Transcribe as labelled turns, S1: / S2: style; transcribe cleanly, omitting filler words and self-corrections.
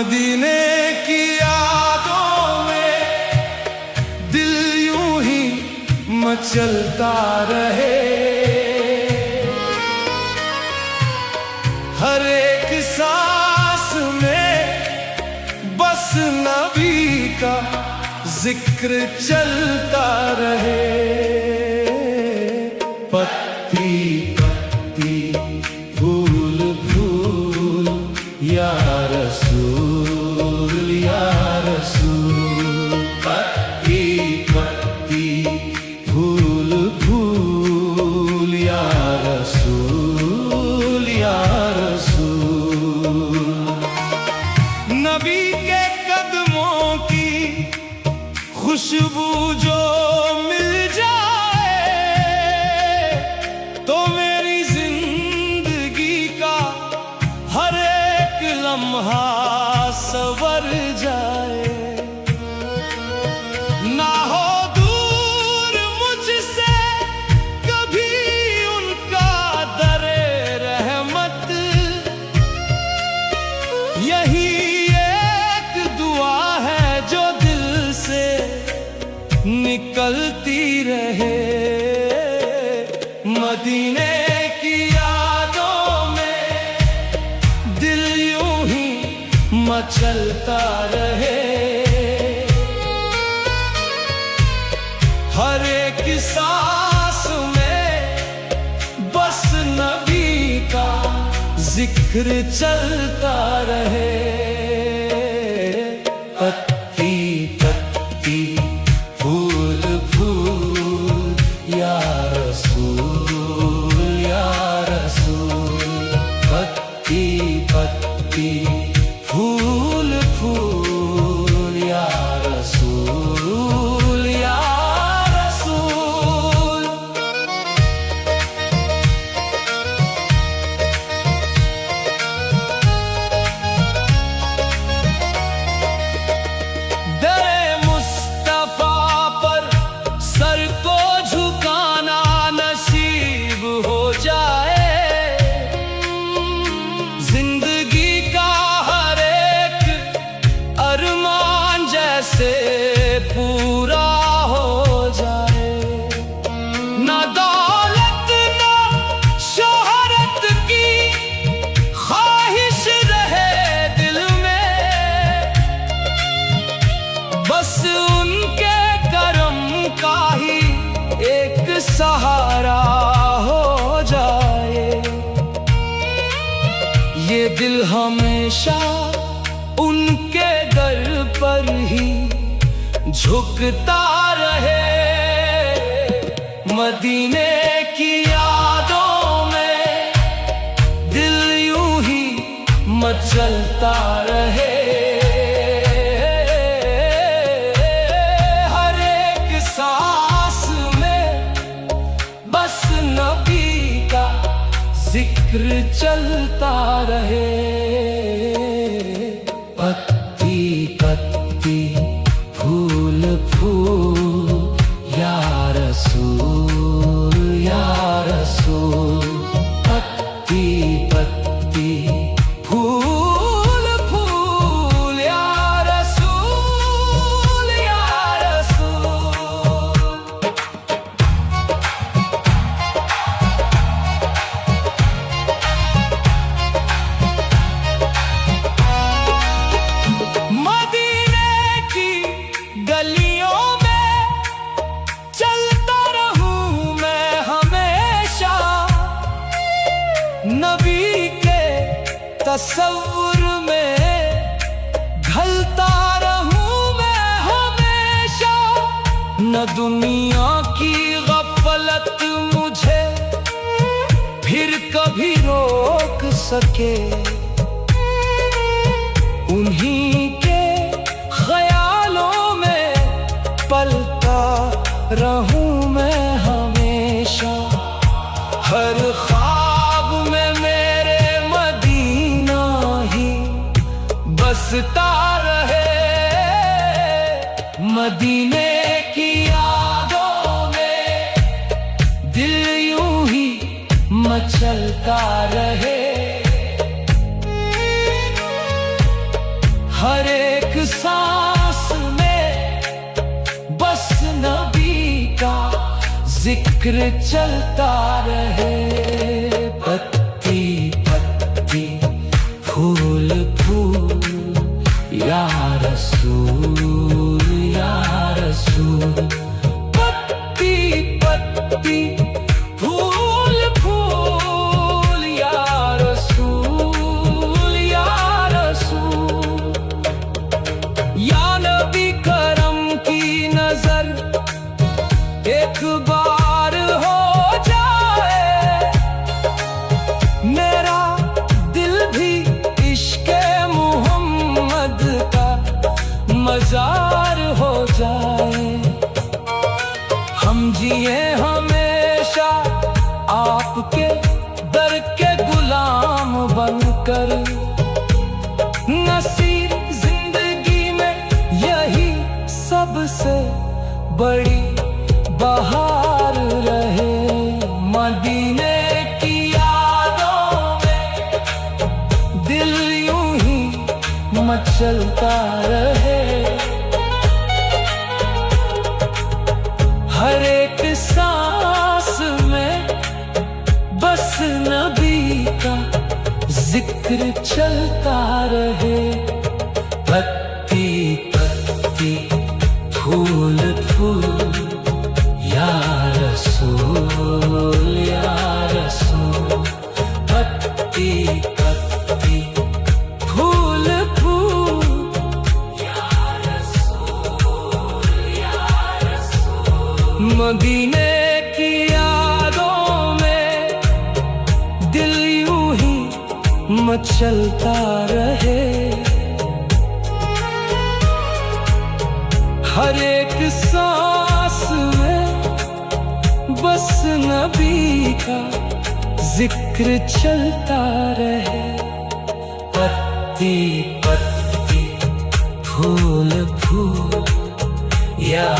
S1: मदीने की यादों में दिल यूं ही मचलता रहे। हर एक सांस में बस नबी का जिक्र चलता रहे। पत्ती पत्ती फूल फूल या रसूल या रसूल। पत्ती पत्ती फूल फूल या रसूल या रसूल। नबी के कदमों की खुशबू जो मिल जाए तो मेरी जिंदगी का हर एक लम्हा सवर जाए। ना हो दूर मुझसे कभी उनका दरे रहमत, यही एक दुआ है जो दिल से निकलती रहे। मदीने की यादों में दिल यूं ही मचलता रहे। हर एक सांस में बस नबी का जिक्र चलता रहे। पत्ती पत्ती फूल फूल या रसूल या रसूल। पत्ती पत्ती फूल फूल या रसूल या रसूल। दरे मुस्तफा पर सर को झुकाना नसीब हो जाए। जिंदगी का हर एक अरमान जैसे पूरा हो जाए। ना दौलत ना शोहरत की ख्वाहिश रहे दिल में, बस उनके करम का ही एक सहारा हो जाए। ये दिल हमेशा उनके दर पर ही झुकता रहे। मदीने की यादों में दिल यूं ही मचलता रहे। हर एक सांस में बस नबी का जिक्र चलता रहे। पत्ती पत्ती फूल फूल या रसूल या रसूल। पत्ती पत्ती फूल फूल या रसूल या रसूल। मदीने की गलियों में चलता रहूं मैं हमेशा। नबी के तस्वुर में ढलता रहूं मैं हमेशा। न दुनिया की गफलत मुझे फिर कभी रोक सके। उन्हीं के ख्यालों में पलता रहूं मैं हमेशा। हर ख्वाब में मेरे मदीना ही बसता रहे। मदीने की यादों में दिल यूं ही मचलता रहे। हर एक सांस में बस नबी का जिक्र चलता रहे। पत्ती पत्ती फूल फूल या रसूल या रसूल। पत्ती पत्ती फूल फूल या रसूल या रसूल। या नबी करम की नजर एक बार हो जाए, मेरा दिल भी इश्क़े मोहम्मद का मजार हो जाए। हम जिए हमेशा आपके दर के गुलाम बनकर। नसीब जिंदगी में यही सबसे बड़ी बहार रहे। मदीने की यादों में दिल यूं ही मचलता रहे। हर एक सांस में बस नबी का जिक्र चलता रहे। पत्ती पत्ती फूल फूल या रसूल या रसूल। पत्ती पत्ती फूल फूल या रसूल या रसूल। मदीने की यादों में दिल यूं ही मचलता रहे। हर एक सांस में बस नबी का जिक्र चलता रहे। पत्ती पत्ती फूल फूल या